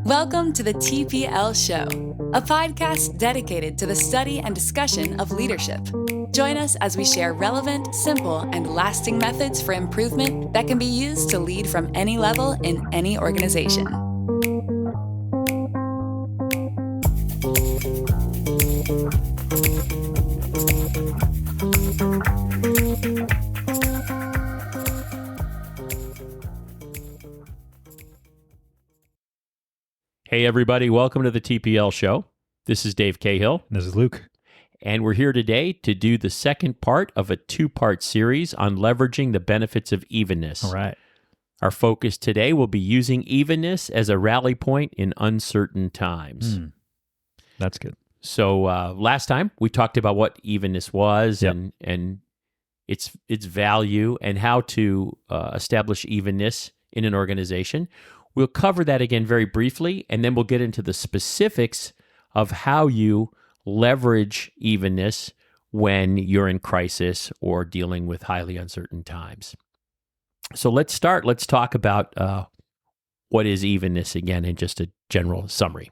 Welcome to the TPL Show, a podcast dedicated to the study and discussion of leadership. Join us as we share relevant, simple, and lasting methods for improvement that can be used to lead from any level in any organization. Hey, everybody. Welcome to the TPL Show. This is Dave Cahill. This is Luke. And we're here today to do the second part of a two-part series on leveraging the benefits of evenness. All right. Our focus today will be using evenness as a rally point in uncertain times. That's good. So last time we talked about what evenness was and its value and how to establish evenness in an organization. We'll cover that again very briefly, and then we'll get into the specifics of how you leverage evenness when you're in crisis or dealing with highly uncertain times. So let's start. Let's talk about what is evenness again in just a general summary.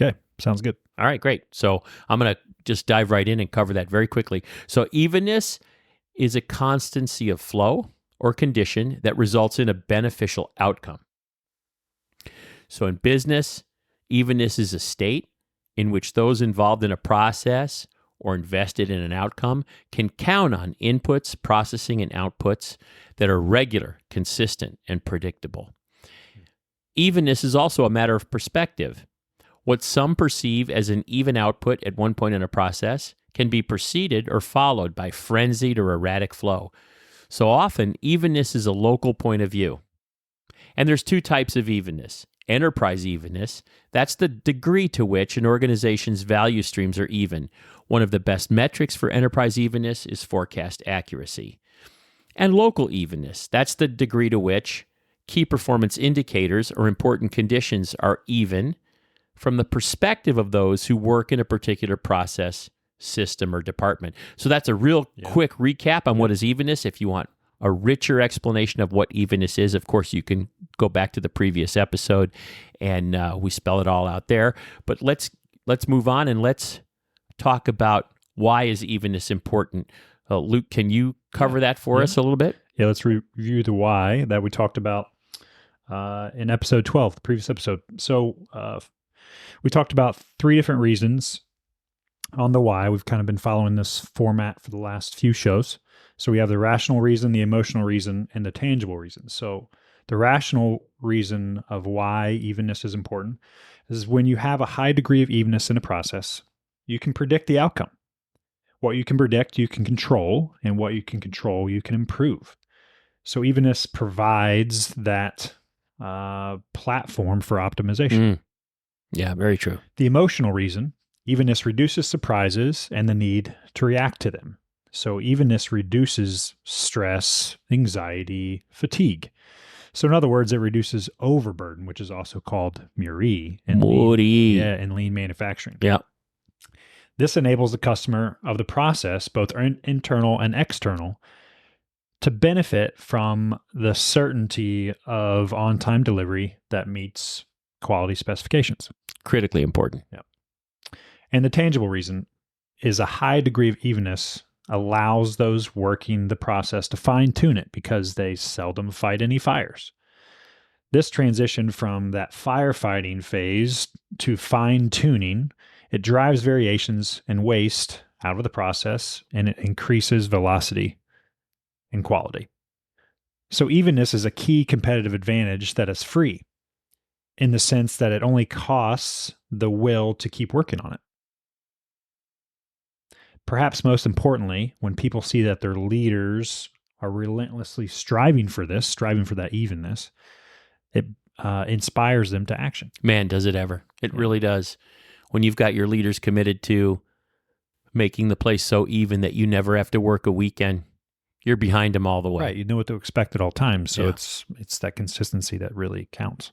Okay, sounds good. All right, great. So I'm going to just dive right in and cover that very quickly. So evenness is a constancy of flow or condition that results in a beneficial outcome. So in business, evenness is a state in which those involved in a process or invested in an outcome can count on inputs, processing, and outputs that are regular, consistent, and predictable. Evenness is also a matter of perspective. What some perceive as an even output at one point in a process can be preceded or followed by frenzied or erratic flow. So often, evenness is a local point of view. And there's two types of evenness. Enterprise Evenness, that's the degree to which an organization's value streams are even. One of the best metrics for enterprise evenness is forecast accuracy. And local evenness, that's the degree to which key performance indicators or important conditions are even from the perspective of those who work in a particular process, system, or department. So that's a real quick recap on what is evenness. If you want a richer explanation of what evenness is, of course, you can go back to the previous episode, and we spell it all out there. But let's move on and let's talk about why is evenness important. Luke, can you cover that for us a little bit? Yeah, let's review the why that we talked about in episode 12, the previous episode. So we talked about three different reasons on the why. We've kind of been following this format for the last few shows. So we have the rational reason, the emotional reason, and the tangible reason. So the rational reason of why evenness is important is when you have a high degree of evenness in a process, you can predict the outcome. What you can predict, you can control, and what you can control, you can improve. So evenness provides that platform for optimization. Yeah, very true. The emotional reason, evenness reduces surprises and the need to react to them. So evenness reduces stress, anxiety, fatigue. So in other words, it reduces overburden, which is also called MURI in lean manufacturing. Yeah. This enables the customer of the process, both internal and external, to benefit from the certainty of on-time delivery that meets quality specifications. Critically important. Yeah. And the tangible reason is a high degree of evenness allows those working the process to fine-tune it because they seldom fight any fires. This transition from that firefighting phase to fine-tuning, it drives variations and waste out of the process, and it increases velocity and quality. So evenness is a key competitive advantage that is free in the sense that it only costs the will to keep working on it. Perhaps most importantly, when people see that their leaders are relentlessly striving for that evenness, it inspires them to action. Man, does it ever. It really does. When you've got your leaders committed to making the place so even that you never have to work a weekend, you're behind them all the way. Right. You know what to expect at all times. So it's that consistency that really counts.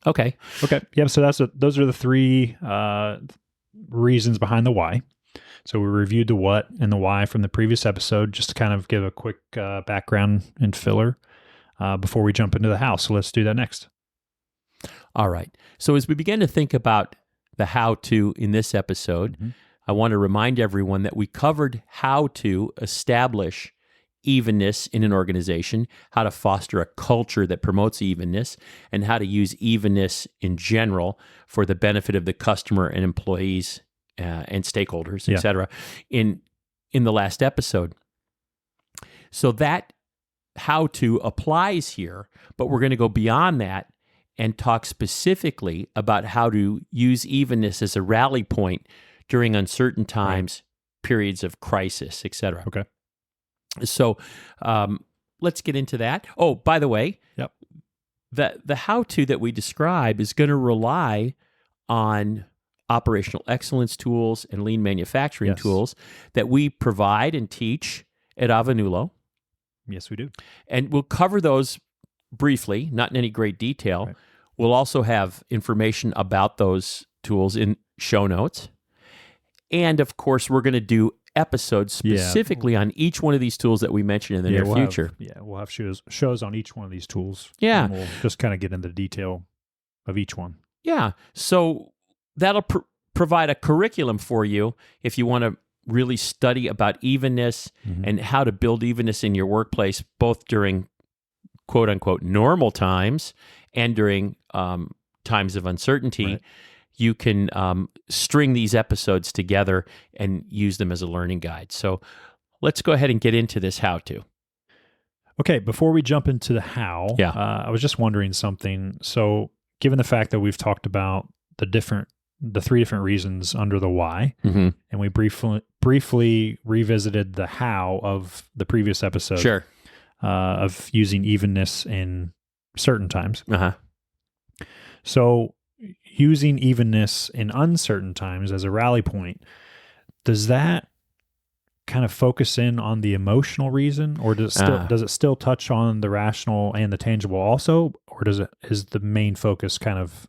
Okay. Yeah. So those are the three reasons behind the why. So we reviewed the what and the why from the previous episode, just to kind of give a quick background and filler before we jump into the how. So let's do that next. All right. So as we begin to think about the how-to in this episode, I want to remind everyone that we covered how to establish evenness in an organization, how to foster a culture that promotes evenness, and how to use evenness in general for the benefit of the customer and employees and stakeholders, et cetera, in the last episode. So that how-to applies here, but we're going to go beyond that and talk specifically about how to use evenness as a rally point during uncertain times, periods of crisis, et cetera. Okay. So let's get into that. Oh, by the way, the how-to that we describe is going to rely on operational excellence tools and lean manufacturing tools that we provide and teach at Avenulo. Yes, we do. And we'll cover those briefly, not in any great detail. Right. We'll also have information about those tools in show notes. And of course, we're going to do episodes specifically on each one of these tools that we mentioned in the near future. We'll have shows on each one of these tools. Yeah. And we'll just kind of get into the detail of each one. Yeah. So that'll provide a curriculum for you if you want to really study about evenness and how to build evenness in your workplace, both during quote unquote normal times and during times of uncertainty. Right. You can string these episodes together and use them as a learning guide. So let's go ahead and get into this how-to. Okay, before we jump into the how, I was just wondering something. So given the fact that we've talked about the 3 different reasons under the why, and we briefly revisited the how of the previous episode of using evenness in certain times. So using evenness in uncertain times as a rally point, does that kind of focus in on the emotional reason, or does it still touch on the rational and the tangible also, or is the main focus kind of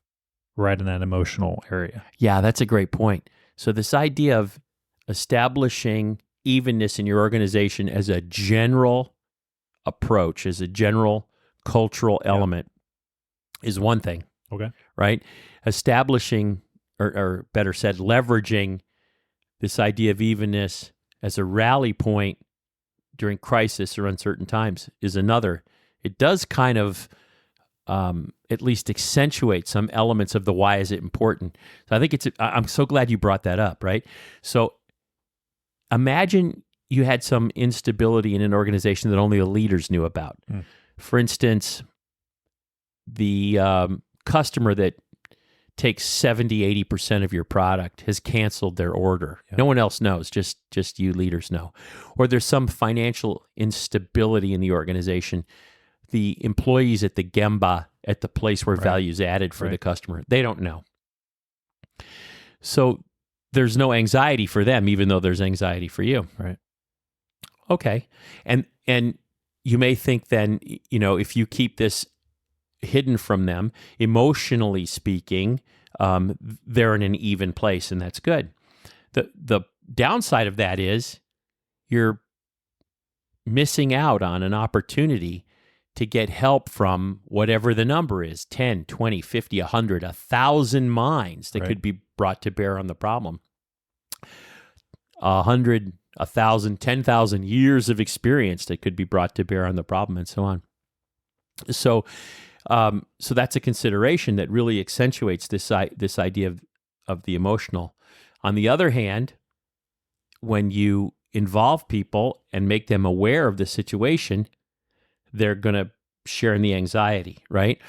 right in that emotional area? Yeah, that's a great point. So this idea of establishing evenness in your organization as a general approach, as a general cultural element is one thing. Okay. Right? Establishing, or better said, leveraging this idea of evenness as a rally point during crisis or uncertain times is another. It does kind of at least accentuate some elements of the why is it important. So I think I'm so glad you brought that up, right? So imagine you had some instability in an organization that only the leaders knew about. For instance, the customer that takes 70-80% of your product has canceled their order. No one else knows, just you leaders know. Or there's some financial instability in the organization. The employees at the Gemba, at the place where value's added for the customer, they don't know. So there's no anxiety for them, even though there's anxiety for you. Right. Okay. And you may think then, if you keep this hidden from them, emotionally speaking, they're in an even place, and that's good. The downside of that is you're missing out on an opportunity to get help from whatever the number is, 10, 20, 50, 100, 1,000 minds that could be brought to bear on the problem. 100, 1,000, 10,000 years of experience that could be brought to bear on the problem, and so on. So that's a consideration that really accentuates this idea of the emotional. On the other hand, when you involve people and make them aware of the situation, they're going to share in the anxiety, right?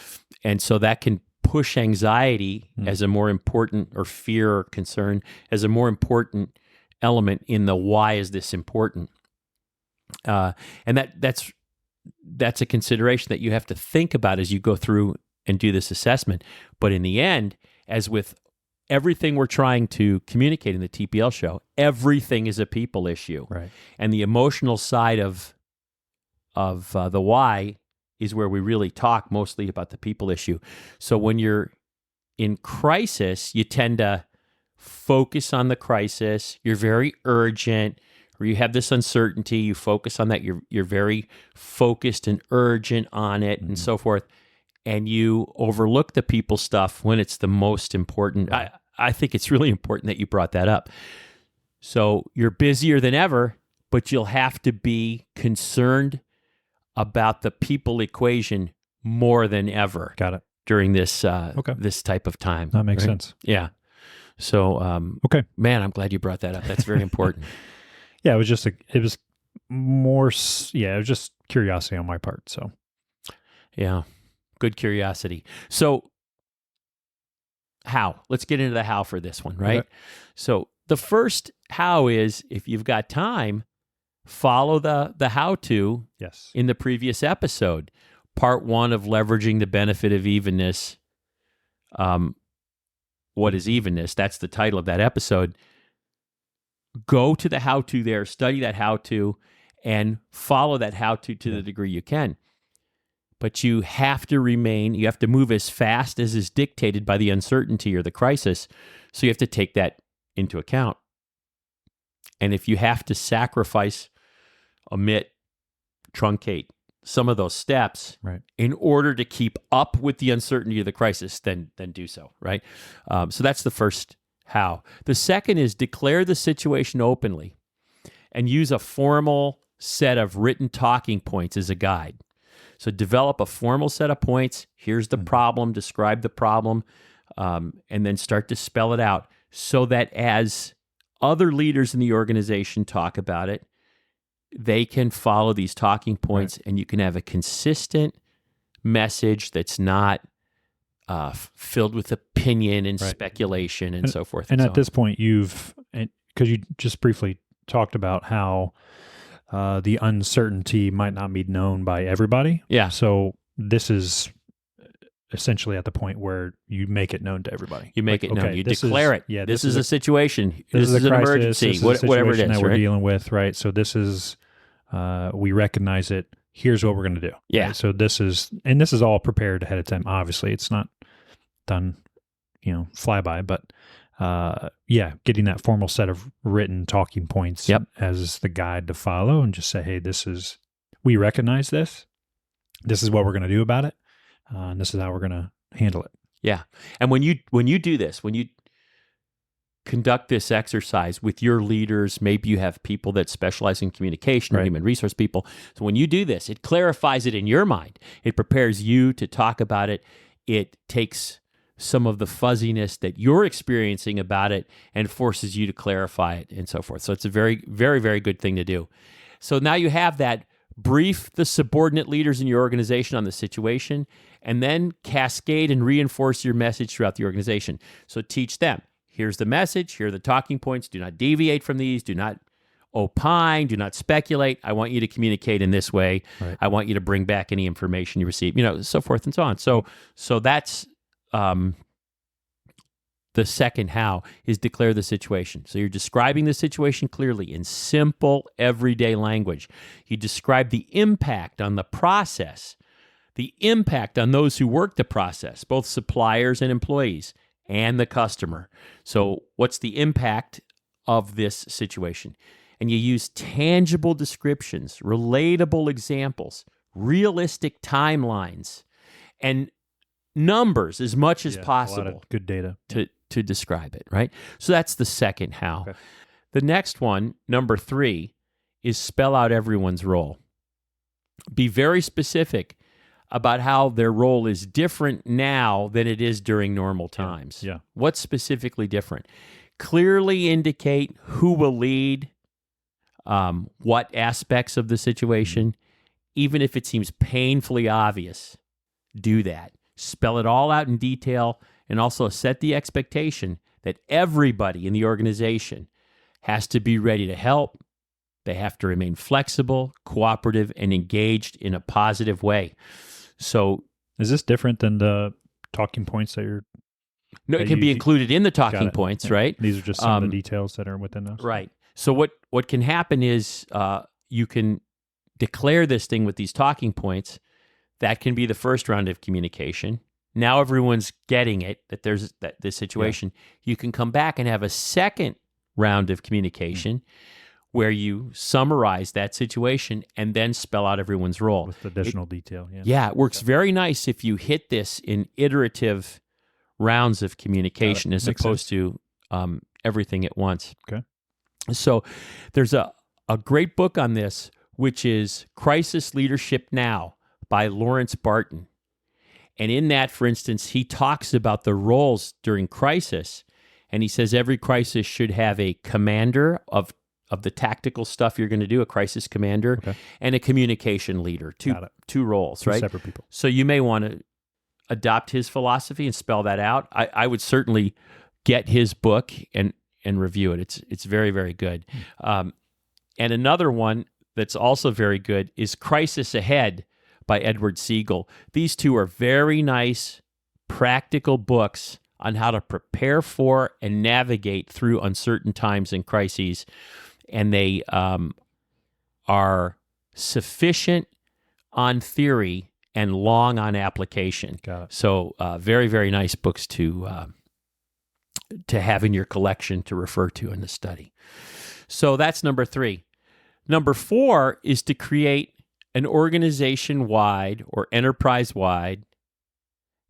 And so that can push anxiety as a more important, or fear or concern as a more important element in the why is this important. And that's a consideration that you have to think about as you go through and do this assessment. But in the end, as with everything we're trying to communicate in the TPL show, everything is a people issue. Right. And the emotional side of the why is where we really talk mostly about the people issue. So when you're in crisis, you tend to focus on the crisis. You're very urgent, or you have this uncertainty. You focus on that. You're very focused and urgent on it, and so forth. And you overlook the people stuff when it's the most important. I think it's really important that you brought that up. So you're busier than ever, but you'll have to be concerned about the people equation more than ever. Got it. During this this type of time. That makes sense. Yeah. So, okay, man, I'm glad you brought that up. That's very important. Yeah, it was just curiosity on my part. So, yeah, good curiosity. So, how? Let's get into the how for this one, right? Okay. So, the first how is, if you've got time, follow the how-to yes, in the previous episode, part 1 of leveraging the benefit of evenness. What is evenness? That's the title of that episode. Go to the how-to there, study that how-to, and follow that how-to to the degree you can. But you have to move as fast as is dictated by the uncertainty or the crisis. So you have to take that into account. And if you have to sacrifice, omit, truncate some of those steps in order to keep up with the uncertainty of the crisis, then do so, right? So that's the first how. The second is declare the situation openly and use a formal set of written talking points as a guide. So develop a formal set of points. Here's the problem, describe the problem, and then start to spell it out so that as other leaders in the organization talk about it, they can follow these talking points, and you can have a consistent message that's not filled with opinion and speculation and so forth. And so at this point, because you just briefly talked about how the uncertainty might not be known by everybody. Yeah. So this is essentially at the point where you make it known to everybody. You make it known. You declare it. Yeah, this is a situation. This is an crisis, emergency. this is a whatever it is that we're dealing with, right? So this is, we recognize it. Here's what we're going to do. Yeah. Right? So this is all prepared ahead of time. Obviously, it's not done, flyby, but getting that formal set of written talking points as the guide to follow, and just say, hey, we recognize this. This is what we're going to do about it. And this is how we're going to handle it. Yeah. And when you do this, when you conduct this exercise with your leaders, maybe you have people that specialize in communication or human resource people. So when you do this, it clarifies it in your mind. It prepares you to talk about it. It takes some of the fuzziness that you're experiencing about it and forces you to clarify it and so forth. So it's a very, very, very good thing to do. So now you have that. Brief the subordinate leaders in your organization on the situation, and then cascade and reinforce your message throughout the organization. So teach them, here's the message, here are the talking points, do not deviate from these, do not opine, do not speculate. I want you to communicate in this way. I want you to bring back any information you receive, so forth and so on. So that's the second how is declare the situation. So you're describing the situation clearly in simple, everyday language. You describe the impact on the process, the impact on those who work the process, both suppliers and employees, and the customer. So what's the impact of this situation? And you use tangible descriptions, relatable examples, realistic timelines, and numbers as much as possible. A lot of good data to describe it, right? So that's the second how. Okay. The next one, number 3, is spell out everyone's role. Be very specific about how their role is different now than it is during normal times. Yeah. What's specifically different? Clearly indicate who will lead, what aspects of the situation. Even if it seems painfully obvious, do that. Spell it all out in detail, and also set the expectation that everybody in the organization has to be ready to help. They have to remain flexible, cooperative, and engaged in a positive way. So, is this different than the talking points that you're... No, it can be included in the talking points, right? These are just some of the details that are within those. Right. So what can happen is you can declare this thing with these talking points. That can be the first round of communication. Now everyone's getting it, that there's this situation. You can come back and have a second round of communication where you summarize that situation and then spell out everyone's role. With additional detail. Yeah, it works very nice if you hit this in iterative rounds of communication as opposed to everything at once. Okay. So there's a great book on this, which is Crisis Leadership Now by Lawrence Barton. And in that, for instance, he talks about the roles during crisis. And he says every crisis should have a commander of the tactical stuff you're going to do, a crisis commander, and a communication leader, two roles, right? Separate people. So you may want to adopt his philosophy and spell that out. I would certainly get his book and review it. It's very, very good. And another one that's also very good is Crisis Ahead by Edward Siegel. These two are very nice, practical books on how to prepare for and navigate through uncertain times and crises. And they are sufficient on theory and long on application. Got it. So very, very nice books to have in your collection to refer to in the study. So that's number 3. Number 4 is to create an organization-wide or enterprise-wide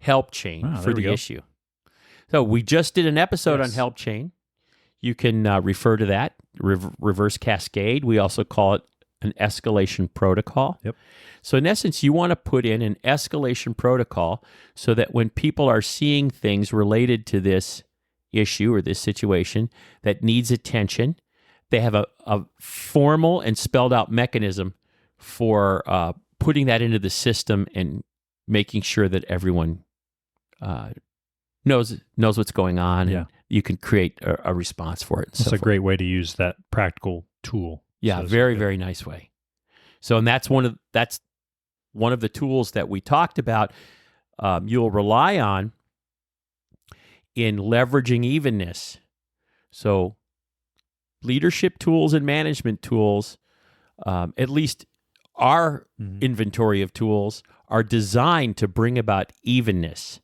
help chain for the issue. So we just did an episode on help chain. You can refer to that, reverse cascade. We also call it an escalation protocol. Yep. So in essence, you want to put in an escalation protocol so that when people are seeing things related to this issue or this situation that needs attention, they have a formal and spelled out mechanism for putting that into the system and making sure that everyone knows what's going on, and you can create a response for it. That's a great way to use that practical tool. Yeah, very, very nice way. So, and that's one of the tools that we talked about. You'll rely on in leveraging evenness. So, leadership tools and management tools, at least our inventory of tools, are designed to bring about evenness.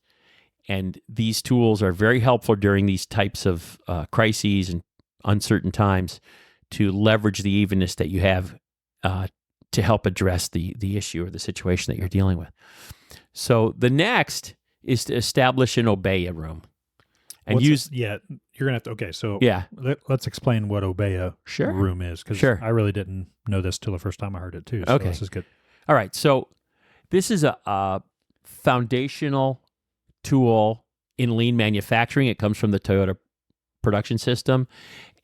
And these tools are very helpful during these types of crises and uncertain times to leverage the evenness that you have to help address the issue or the situation that you're dealing with. So the next is to establish an Obeya room. And you're gonna have to. Okay, so let's explain what Obeya room is, because I really didn't know this till the first time I heard it too. So this is good. All right, so this is a foundational tool in lean manufacturing. It comes from the Toyota production system,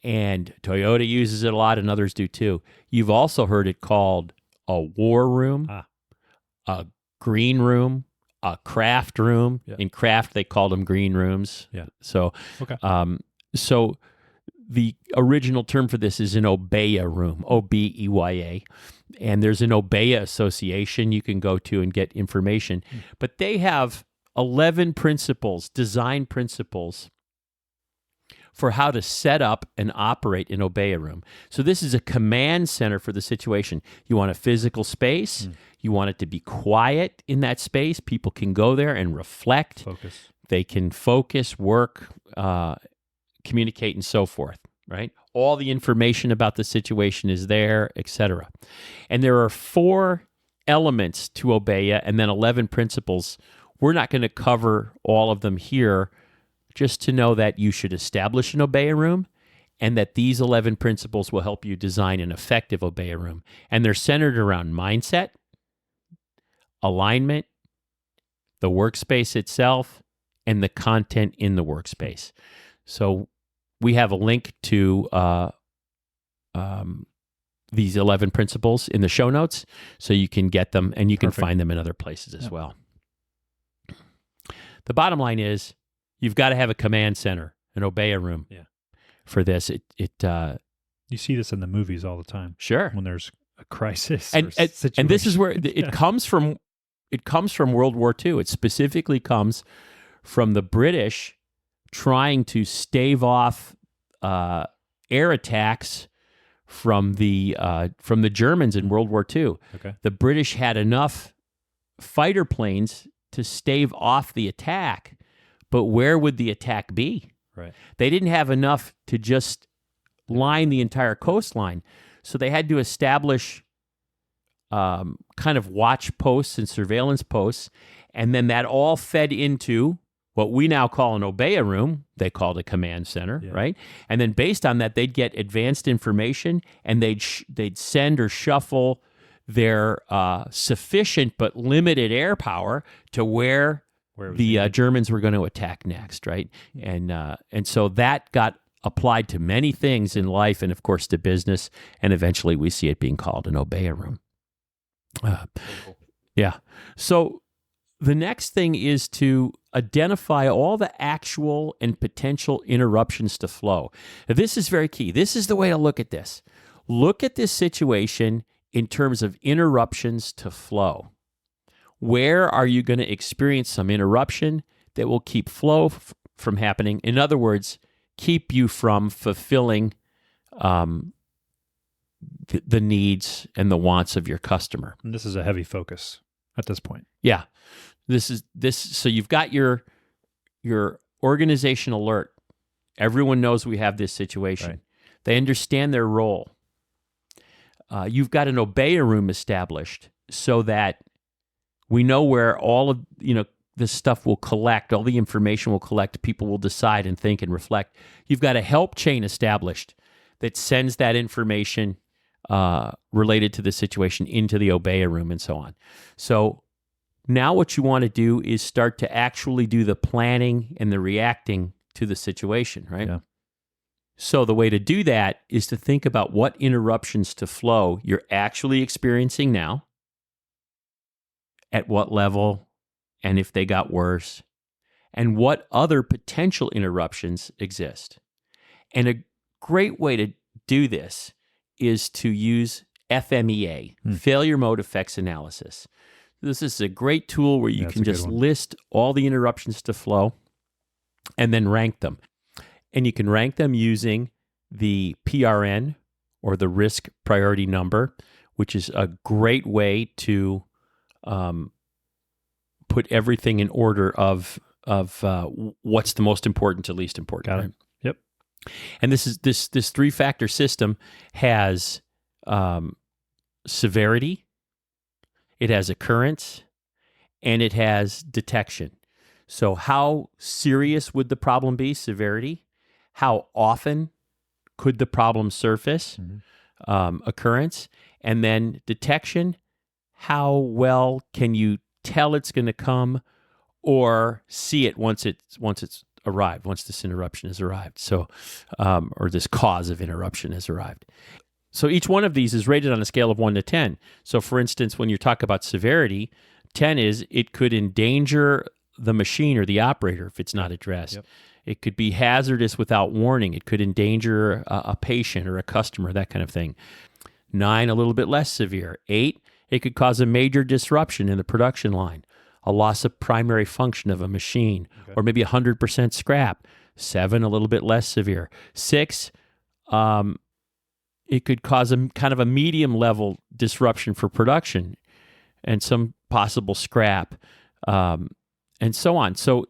and Toyota uses it a lot, and others do too. You've also heard it called a war room, a green room, a craft room. In craft, they called them green rooms. So, so the original term for this is an Obeya room, Obeya, and there's an Obeya association you can go to and get information. But they have 11 principles, design principles, for how to set up and operate an Obeya room. So this is a command center for the situation. You want a physical space. You want it to be quiet in that space. People can go there and reflect. Focus. They can focus, work, communicate, and so forth, right? All the information about the situation is there, etc. And there are 4 elements to Obeya and then 11 principles. We're not going to cover all of them here, just to know that you should establish an Obeya room and that these 11 principles will help you design an effective Obeya room. And they're centered around mindset, alignment, the workspace itself, and the content in the workspace. So we have a link to these 11 principles in the show notes, so you can get them and you can find them in other places as well. The bottom line is you've got to have a command center, an Obeya room for this. You see this in the movies all the time. Sure. When there's a crisis and this is where it comes from. It comes from World War II. It specifically comes from the British trying to stave off air attacks from the Germans in World War II. Okay. The British had enough fighter planes to stave off the attack, but where would the attack be? Right. They didn't have enough to just line the entire coastline. So they had to establish kind of watch posts and surveillance posts. And then that all fed into what we now call an Obeya room. They called a command center, right? And then based on that, they'd get advanced information, and they'd send or shuffle their sufficient but limited air power to where the Germans were going to attack next, right? And so that got applied to many things in life, and of course to business, and eventually we see it being called an Obeya room. Yeah. So the next thing is to identify all the actual and potential interruptions to flow. Now, this is very key. This is the way to look at this. Look at this situation in terms of interruptions to flow. Where are you going to experience some interruption that will keep flow from happening? In other words, keep you from fulfilling the needs and the wants of your customer. And this is a heavy focus at this point. Yeah. So you've got your organization alert. Everyone knows we have this situation. Right. They understand their role. You've got an Obeya room established so that we know where all of this stuff will collect, all the information will collect, people will decide and think and reflect. You've got a help chain established that sends that information related to the situation into the Obeya room and so on. So now what you want to do is start to actually do the planning and the reacting to the situation, right? Yeah. So the way to do that is to think about what interruptions to flow you're actually experiencing now, at what level, and if they got worse, and what other potential interruptions exist. And a great way to do this is to use FMEA, failure mode effects analysis. This is a great tool where you can just list all the interruptions to flow and then rank them. And you can rank them using the PRN, or the risk priority number, which is a great way to put everything in order of what's the most important to least important. Got it. Right? Yep. And this 3-factor system has severity, it has occurrence, and it has detection. So how serious would the problem be? Severity. How often could the problem surface? Occurrence. And then detection. How well can you tell it's going to come or see it once it's arrived, once this interruption has arrived. So, or this cause of interruption has arrived. So each one of these is rated on a scale of 1 to 10. So for instance, when you talk about severity, 10 is it could endanger the machine or the operator if it's not addressed. Yep. It could be hazardous without warning. It could endanger a patient or a customer, that kind of thing. 9, a little bit less severe. 8, it could cause a major disruption in the production line, a loss of primary function of a machine, or maybe 100% scrap. 7, a little bit less severe. 6, it could cause a kind of a medium level disruption for production and some possible scrap, and so on. So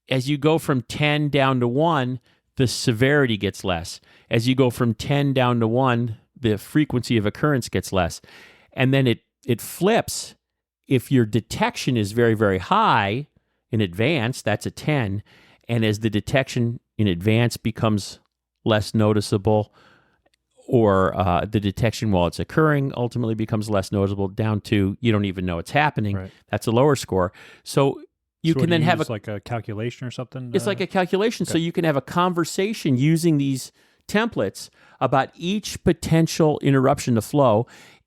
as you go from 10 down to 1, the severity gets less. As you go from 10 down to 1, the frequency of occurrence gets less. And then it flips. If your detection is very, very high in advance, that's a 10. And as the detection in advance becomes less noticeable, or the detection while it's occurring ultimately becomes less noticeable, down to you don't even know it's happening, Right. That's a lower score. So you can then have like a calculation or something? It's like a calculation. So you can have a conversation using these templates about each potential interruption to flow.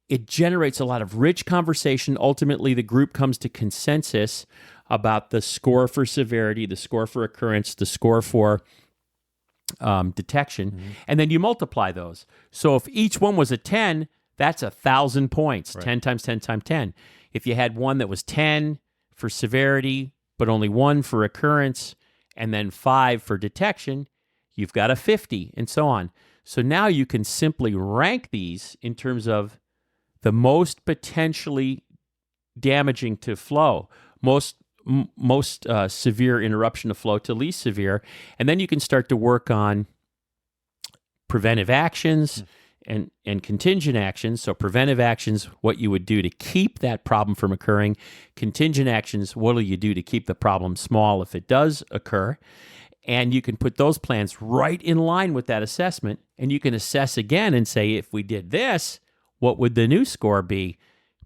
It generates a lot of rich conversation. Ultimately, the group comes to consensus about the score for severity, the score for occurrence, the score for detection, and then you multiply those. So if each one was a 10, that's 1,000 points, Right. 10 times 10 times 10. If you had one that was 10 for severity, but only 1 for occurrence, and then 5 for detection, you've got a 50, and so on. So now you can simply rank these in terms of the most potentially damaging to flow, most severe interruption of flow to least severe. And then you can start to work on preventive actions and contingent actions. So preventive actions, what you would do to keep that problem from occurring. Contingent actions, what will you do to keep the problem small if it does occur? And you can put those plans right in line with that assessment. And you can assess again and say, if we did this, what would the new score be?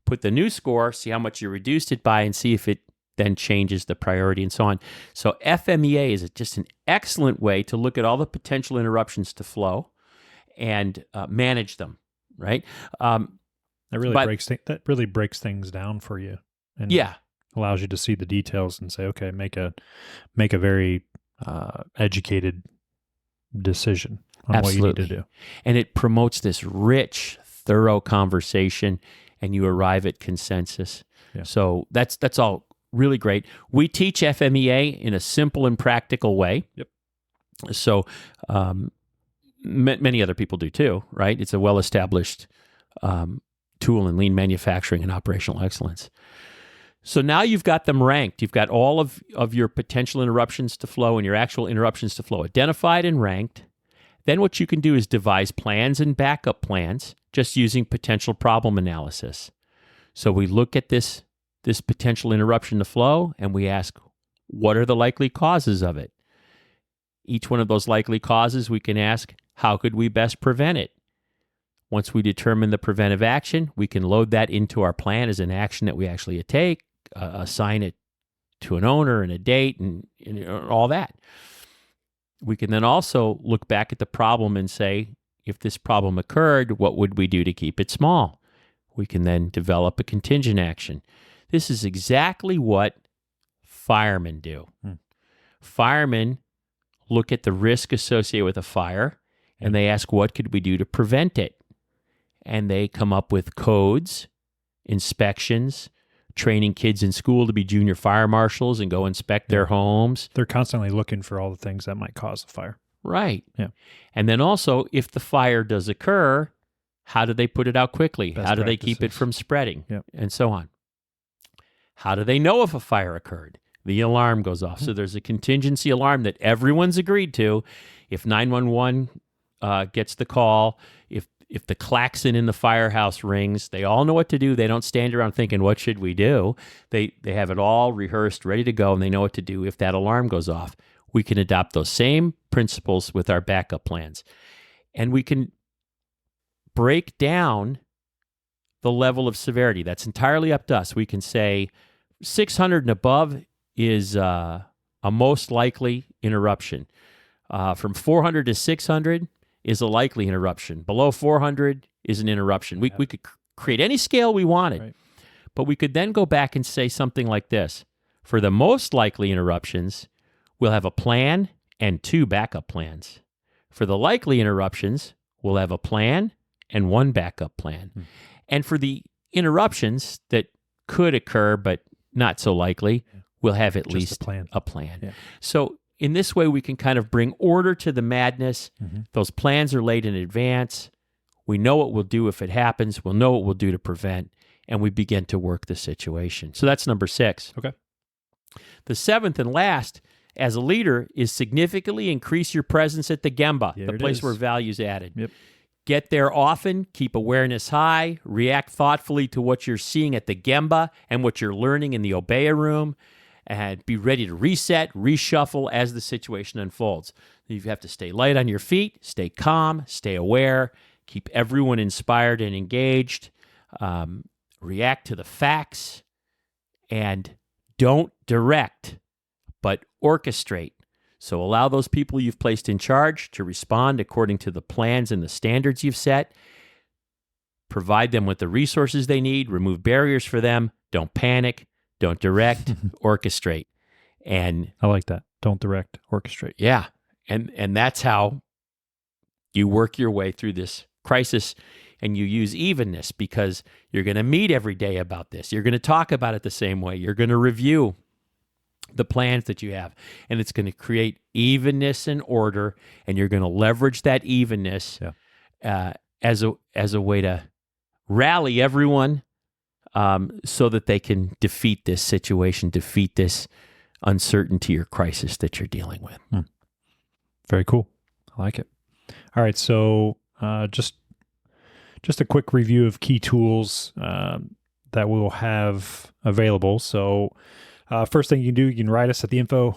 Put the new score, see how much you reduced it by, and see if it then changes the priority and so on. So FMEA is just an excellent way to look at all the potential interruptions to flow and manage them, right? That really breaks things down for you, and allows you to see the details and say, okay, make a very educated decision on what you need to do. And it promotes this rich, thorough conversation, and you arrive at consensus. Yeah. So that's all really great. We teach FMEA in a simple and practical way. Yep. So many other people do too, right? It's a well-established tool in lean manufacturing and operational excellence. So now you've got them ranked. You've got all of your potential interruptions to flow and your actual interruptions to flow identified and ranked. Then what you can do is devise plans and backup plans just using potential problem analysis. So we look at this potential interruption to flow and we ask, what are the likely causes of it? Each one of those likely causes, we can ask, how could we best prevent it? Once we determine the preventive action, we can load that into our plan as an action that we actually take, assign it to an owner and a date and all that. We can then also look back at the problem and say, if this problem occurred, what would we do to keep it small? We can then develop a contingent action. This is exactly what firemen do. Firemen look at the risk associated with a fire and they ask, what could we do to prevent it? And they come up with codes, inspections, training kids in school to be junior fire marshals and go inspect their homes. They're constantly looking for all the things that might cause a fire. Right. Yeah. And then also, if the fire does occur, how do they put it out quickly? Best How do they practices. keep it from spreading? Yep. And so on. How do they know if a fire occurred? The alarm goes off. So there's a contingency alarm that everyone's agreed to. If 911 gets the call, if the klaxon in the firehouse rings, they all know what to do. They don't stand around thinking, what should we do? They have it all rehearsed, ready to go, and they know what to do if that alarm goes off. We can adopt those same principles with our backup plans. And we can break down the level of severity. That's entirely up to us. We can say 600 and above is a most likely interruption. From 400 to 600 is a likely interruption. Below 400 is an interruption. We could create any scale we wanted. Right. But we could then go back and say something like this. For the most likely interruptions, we'll have a plan and 2 backup plans. For the likely interruptions, we'll have a plan and 1 backup plan. And for the interruptions that could occur but not so likely, we'll have at least a plan. Yeah. So in this way, we can kind of bring order to the madness. Those plans are laid in advance. We know what we'll do if it happens. We'll know what we'll do to prevent, and we begin to work the situation. So that's number 6. Okay. The 7th and last, as a leader, is significantly increase your presence at the Gemba, the place where value is added. Yep. Get there often, keep awareness high, react thoughtfully to what you're seeing at the Gemba and what you're learning in the Obeya room, and be ready to reset, reshuffle as the situation unfolds. You have to stay light on your feet, stay calm, stay aware, keep everyone inspired and engaged, react to the facts, and don't direct, but orchestrate. So allow those people you've placed in charge to respond according to the plans and the standards you've set. Provide them with the resources they need, remove barriers for them, don't panic, don't direct, orchestrate. And I like that. Don't direct, orchestrate. Yeah. And that's how you work your way through this crisis, and you use evenness because you're going to meet every day about this. You're going to talk about it the same way. You're going to review the plans that you have, and it's going to create evenness and order, and you're going to leverage that evenness as a way to rally everyone so that they can defeat this situation, defeat this uncertainty or crisis that you're dealing with. Very cool. I like it. All right. So just a quick review of key tools that we'll have available. So first thing you can do, you can write us at the info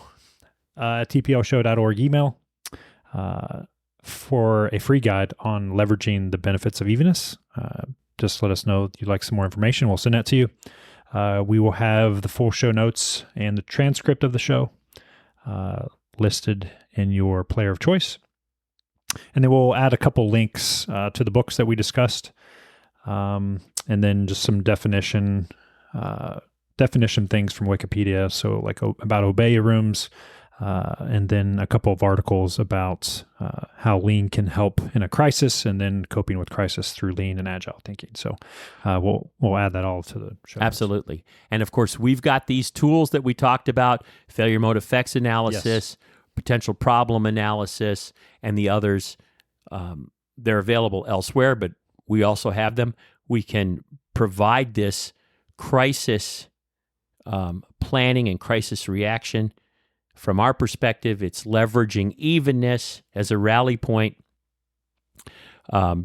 at tplshow.org email for a free guide on leveraging the benefits of evenness. Just let us know if you'd like some more information. We'll send that to you. We will have the full show notes and the transcript of the show listed in your player of choice. And then we'll add a couple links to the books that we discussed, and then just some definition things from Wikipedia. So like about obey rooms, and then a couple of articles about how lean can help in a crisis, and then coping with crisis through lean and agile thinking. So we'll add that all to the show. Absolutely. And of course, we've got these tools that we talked about: failure mode effects analysis, potential problem analysis, and the others. They're available elsewhere, but we also have them. We can provide this crisis planning and crisis reaction. From our perspective, it's leveraging evenness as a rally point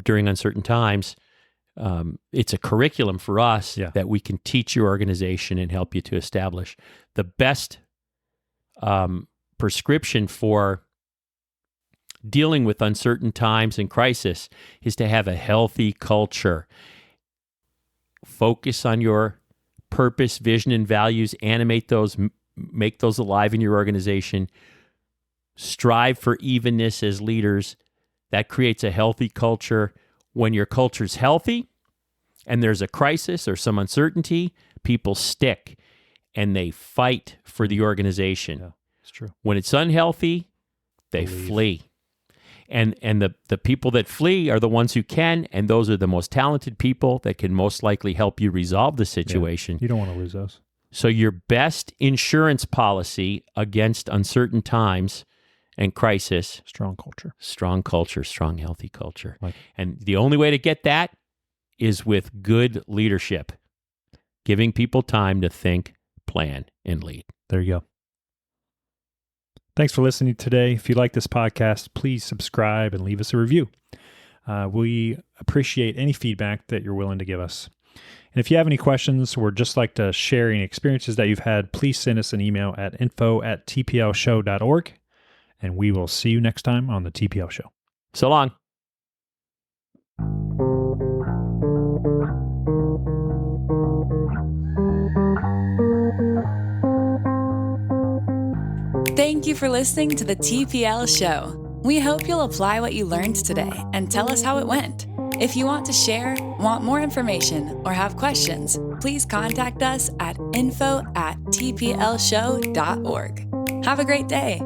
during uncertain times. It's a curriculum for us that we can teach your organization and help you to establish. The best prescription for dealing with uncertain times and crisis is to have a healthy culture. Focus on your purpose, vision, and values. Animate those. Make those alive in your organization. Strive for evenness as leaders. That creates a healthy culture. When your culture's healthy and there's a crisis or some uncertainty, people stick and they fight for the organization. Yeah, it's true. When it's unhealthy, they flee. And the people that flee are the ones who can, and those are the most talented people that can most likely help you resolve the situation. You don't want to lose those. So your best insurance policy against uncertain times and crisis: strong culture, strong, healthy culture. And the only way to get that is with good leadership, giving people time to think, plan, and lead. There you go. Thanks for listening today. If you like this podcast, please subscribe and leave us a review. We appreciate any feedback that you're willing to give us. And if you have any questions or just like to share any experiences that you've had, please send us an email at info@tplshow.org, and we will see you next time on the TPL Show. So long. Thank you for listening to the TPL Show. We hope you'll apply what you learned today and tell us how it went. If you want to share, want more information, or have questions, please contact us at info@tplshow.org. Have a great day.